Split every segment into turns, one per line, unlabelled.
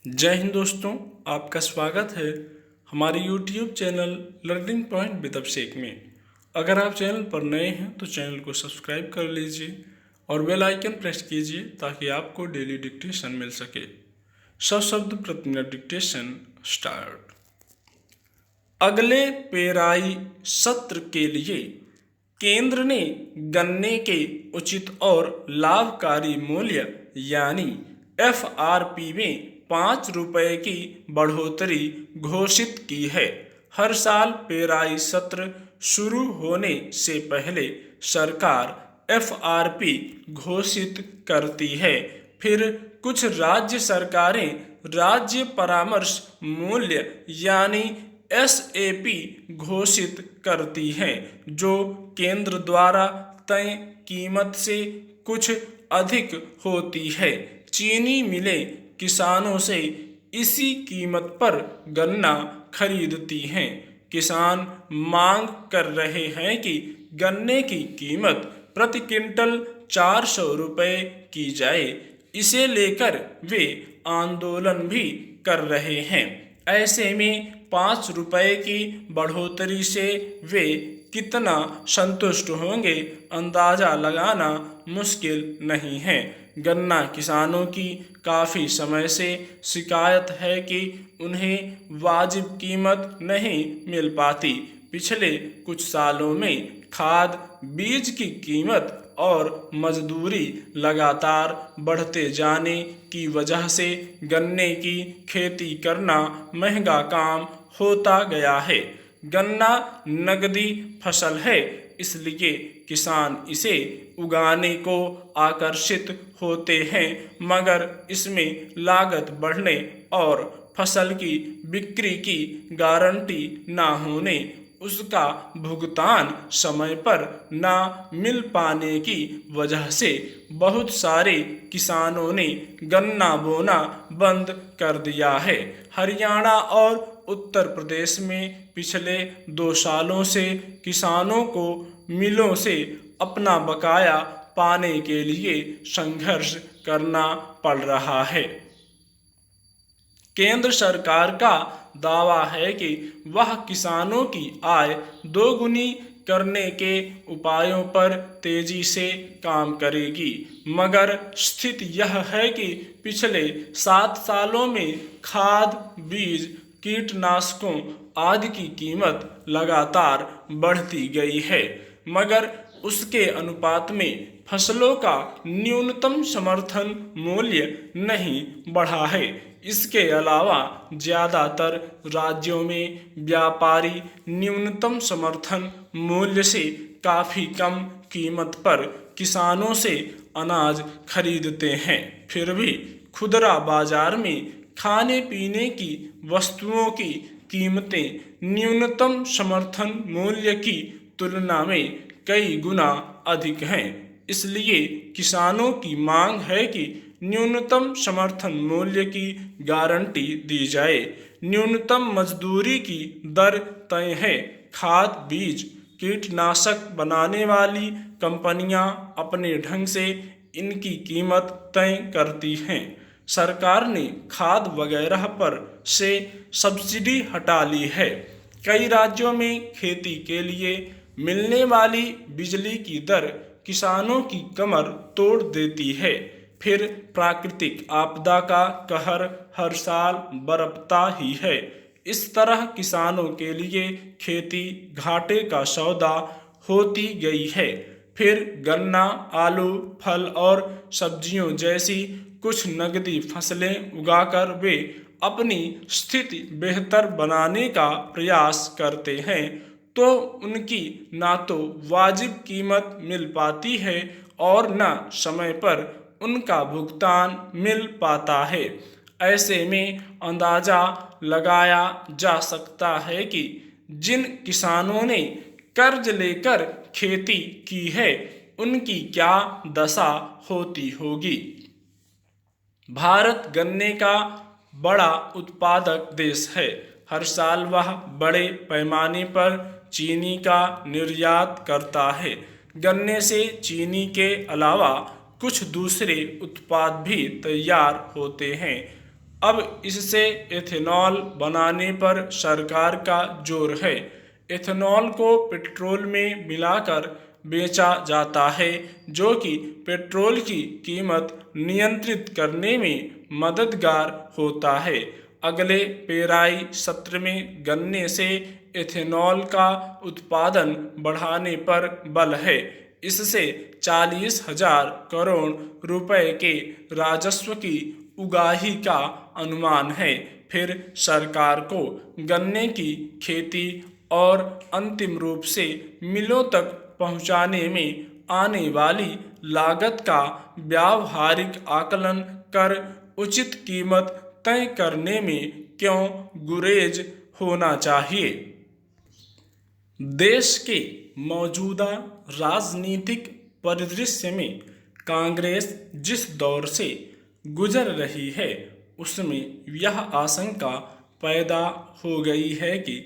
जय हिंद दोस्तों, आपका स्वागत है हमारे YouTube channel learning point with Abhishek में। अगर आप चैनल पर नए हैं तो चैनल को सब्सक्राइब कर लीजिए और बेल आइकन प्रेस कीजिए ताकि आपको डेली डिक्टेशन मिल सके। 100 शब्द प्रति मिनट डिक्टेशन स्टार्ट। अगले पेराई सत्र के लिए केंद्र ने गन्ने के उचित और लाभकारी मूल्य यानी FRP में 5 रुपये की बढ़ोतरी घोषित की है। हर साल पेराई सत्र शुरू होने से पहले सरकार FRP घोषित करती है, फिर कुछ राज्य सरकारें राज्य परामर्श मूल्य यानी SAP घोषित करती हैं, जो केंद्र द्वारा तय कीमत से कुछ अधिक होती है। चीनी मिलें किसानों से इसी कीमत पर गन्ना खरीदती हैं। किसान मांग कर रहे हैं कि गन्ने की कीमत प्रति क्विंटल 400 रुपये की जाए। इसे लेकर वे आंदोलन भी कर रहे हैं। ऐसे में 5 रुपये की बढ़ोतरी से वे कितना संतुष्ट होंगे, अंदाजा लगाना मुश्किल नहीं है। गन्ना किसानों की काफ़ी समय से शिकायत है कि उन्हें वाजिब कीमत नहीं मिल पाती। पिछले कुछ सालों में खाद, बीज की कीमत और मजदूरी लगातार बढ़ते जाने की वजह से गन्ने की खेती करना महंगा काम होता गया है। गन्ना नकदी फसल है, इसलिए किसान इसे उगाने को आकर्षित होते हैं, मगर इसमें लागत बढ़ने और फसल की बिक्री की गारंटी ना होने, उसका भुगतान समय पर ना मिल पाने की वजह से बहुत सारे किसानों ने गन्ना बोना बंद कर दिया है। हरियाणा और उत्तर प्रदेश में पिछले 2 सालों से किसानों को मिलों से अपना बकाया पाने के लिए संघर्ष करना पड़ रहा है। केंद्र सरकार का दावा है कि वह किसानों की आय दोगुनी करने के उपायों पर तेजी से काम करेगी, मगर स्थिति यह है कि पिछले 7 सालों में खाद, बीज, कीटनाशकों आदि की कीमत लगातार बढ़ती गई है, मगर उसके अनुपात में फसलों का न्यूनतम समर्थन मूल्य नहीं बढ़ा है। इसके अलावा ज़्यादातर राज्यों में व्यापारी न्यूनतम समर्थन मूल्य से काफ़ी कम कीमत पर किसानों से अनाज खरीदते हैं। फिर भी खुदरा बाजार में खाने पीने की वस्तुओं की कीमतें न्यूनतम समर्थन मूल्य की तुलना में कई गुना अधिक हैं। इसलिए किसानों की मांग है कि न्यूनतम समर्थन मूल्य की गारंटी दी जाए। न्यूनतम मजदूरी की दर तय है। खाद, बीज, कीटनाशक बनाने वाली कंपनियां अपने ढंग से इनकी कीमत तय करती हैं। सरकार ने खाद वगैरह पर से सब्सिडी हटा ली है। कई राज्यों में खेती के लिए मिलने वाली बिजली की दर किसानों की कमर तोड़ देती है। फिर प्राकृतिक आपदा का कहर हर साल बरपता ही है। इस तरह किसानों के लिए खेती घाटे का सौदा होती गई है। फिर गन्ना, आलू, फल और सब्जियों जैसी कुछ नकदी फसलें उगाकर वे अपनी स्थिति बेहतर बनाने का प्रयास करते हैं, तो उनकी ना तो वाजिब कीमत मिल पाती है और न समय पर उनका भुगतान मिल पाता है। ऐसे में अंदाजा लगाया जा सकता है कि जिन किसानों ने कर्ज लेकर खेती की है, उनकी क्या दशा होती होगी। भारत गन्ने का बड़ा उत्पादक देश है। हर साल वह बड़े पैमाने पर चीनी का निर्यात करता है। गन्ने से चीनी के अलावा कुछ दूसरे उत्पाद भी तैयार होते हैं। अब इससे एथेनॉल बनाने पर सरकार का जोर है। एथेनॉल को पेट्रोल में मिलाकर बेचा जाता है, जो कि पेट्रोल की कीमत नियंत्रित करने में मददगार होता है। अगले पेराई सत्र में गन्ने से एथेनॉल का उत्पादन बढ़ाने पर बल है। इससे 40,000 करोड़ रुपए के राजस्व की उगाही का अनुमान है। फिर सरकार को गन्ने की खेती और अंतिम रूप से मिलों तक पहुंचाने में आने वाली लागत का व्यावहारिक आकलन कर उचित कीमत तय करने में क्यों गुरेज होना चाहिए। देश के मौजूदा राजनीतिक परिदृश्य में कांग्रेस जिस दौर से गुजर रही है, उसमें यह आशंका पैदा हो गई है कि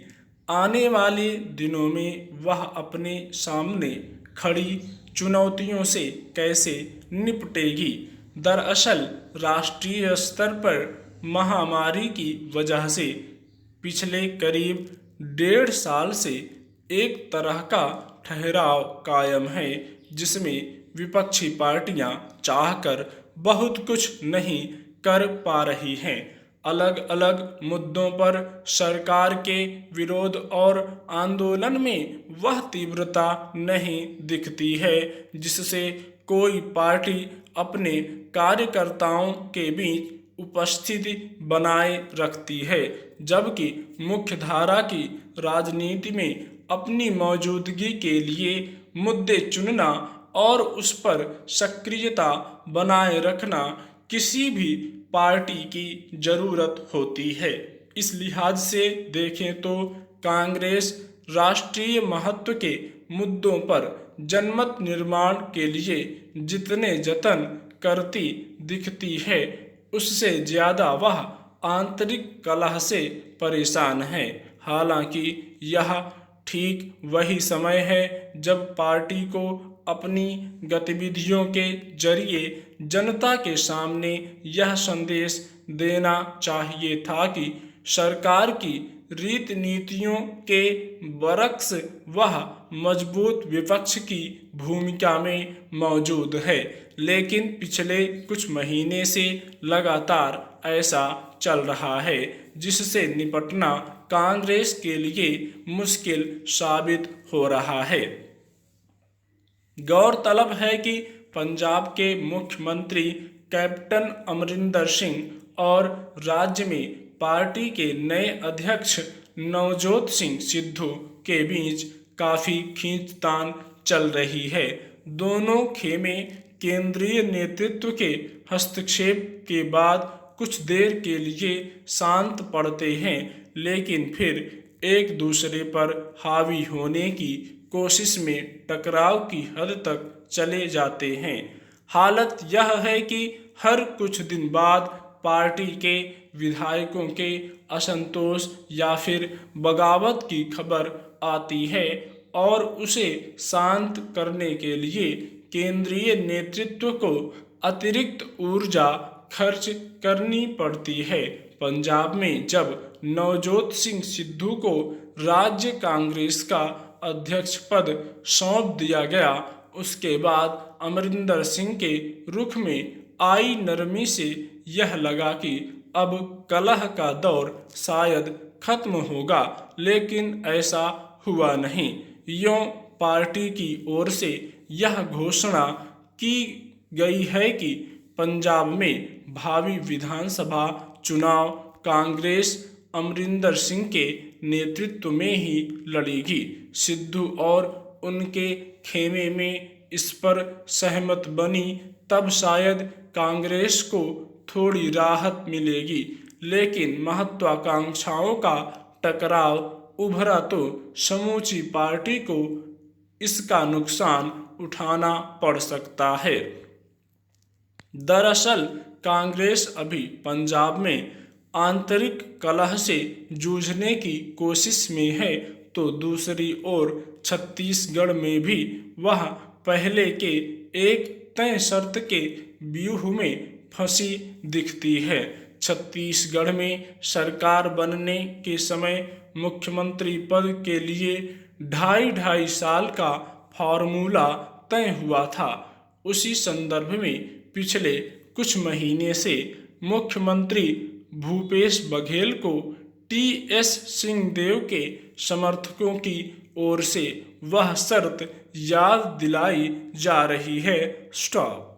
आने वाले दिनों में वह अपने सामने खड़ी चुनौतियों से कैसे निपटेगी। दरअसल राष्ट्रीय स्तर पर महामारी की वजह से पिछले करीब 1.5 साल से एक तरह का ठहराव कायम है, जिसमें विपक्षी पार्टियां चाहकर बहुत कुछ नहीं कर पा रही हैं। अलग अलग मुद्दों पर सरकार के विरोध और आंदोलन में वह तीव्रता नहीं दिखती है जिससे कोई पार्टी अपने कार्यकर्ताओं के बीच उपस्थिति बनाए रखती है, जबकि मुख्यधारा की राजनीति में अपनी मौजूदगी के लिए मुद्दे चुनना और उस पर सक्रियता बनाए रखना किसी भी पार्टी की जरूरत होती है। इस लिहाज से देखें तो कांग्रेस राष्ट्रीय महत्व के मुद्दों पर जनमत निर्माण के लिए जितने जतन करती दिखती है, उससे ज्यादा वह आंतरिक कलह से परेशान है। हालांकि यह ठीक वही समय है जब पार्टी को अपनी गतिविधियों के जरिए जनता के सामने यह संदेश देना चाहिए था कि सरकार की रीति नीतियों के बरक्स वह मजबूत विपक्ष की भूमिका में मौजूद है। लेकिन पिछले कुछ महीने से लगातार ऐसा चल रहा है, जिससे निपटना कांग्रेस के लिए मुश्किल साबित हो रहा है। गौरतलब है कि पंजाब के मुख्यमंत्री कैप्टन अमरिंदर सिंह और राज्य में पार्टी के नए अध्यक्ष नवजोत सिंह सिद्धू के बीच काफ़ी खींचतान चल रही है। दोनों खेमे केंद्रीय नेतृत्व के हस्तक्षेप के बाद कुछ देर के लिए शांत पड़ते हैं, लेकिन फिर एक दूसरे पर हावी होने की कोशिश में टकराव की हद तक चले जाते हैं। हालत यह है कि हर कुछ दिन बाद पार्टी के विधायकों के असंतोष या फिर बगावत की खबर आती है और उसे शांत करने के लिए केंद्रीय नेतृत्व को अतिरिक्त ऊर्जा खर्च करनी पड़ती है। पंजाब में जब नवजोत सिंह सिद्धू को राज्य कांग्रेस का अध्यक्ष पद सौंप दिया गया, उसके बाद अमरिंदर सिंह के रुख में आई नरमी से यह लगा कि अब कलह का दौर शायद खत्म होगा, लेकिन ऐसा हुआ नहीं। यूं पार्टी की ओर से यह घोषणा की गई है कि पंजाब में भावी विधानसभा चुनाव कांग्रेस अमरिंदर सिंह के नेतृत्व में ही लड़ेगी। सिद्धू और उनके खेमे में इस पर सहमत बनी तब शायद कांग्रेस को थोड़ी राहत मिलेगी, लेकिन महत्वाकांक्षाओं का टकराव उभरा तो समूची पार्टी को इसका नुकसान उठाना पड़ सकता है। दरअसल कांग्रेस अभी पंजाब में आंतरिक कलह से जूझने की कोशिश में है, तो दूसरी ओर छत्तीसगढ़ में भी वह पहले के एक तय शर्त के व्यूह में फंसी दिखती है। छत्तीसगढ़ में सरकार बनने के समय मुख्यमंत्री पद के लिए 2.5 साल का फॉर्मूला तय हुआ था। उसी संदर्भ में पिछले कुछ महीने से मुख्यमंत्री भूपेश बघेल को टी.एस. सिंहदेव के समर्थकों की ओर से वह शर्त याद दिलाई जा रही है। स्टॉप।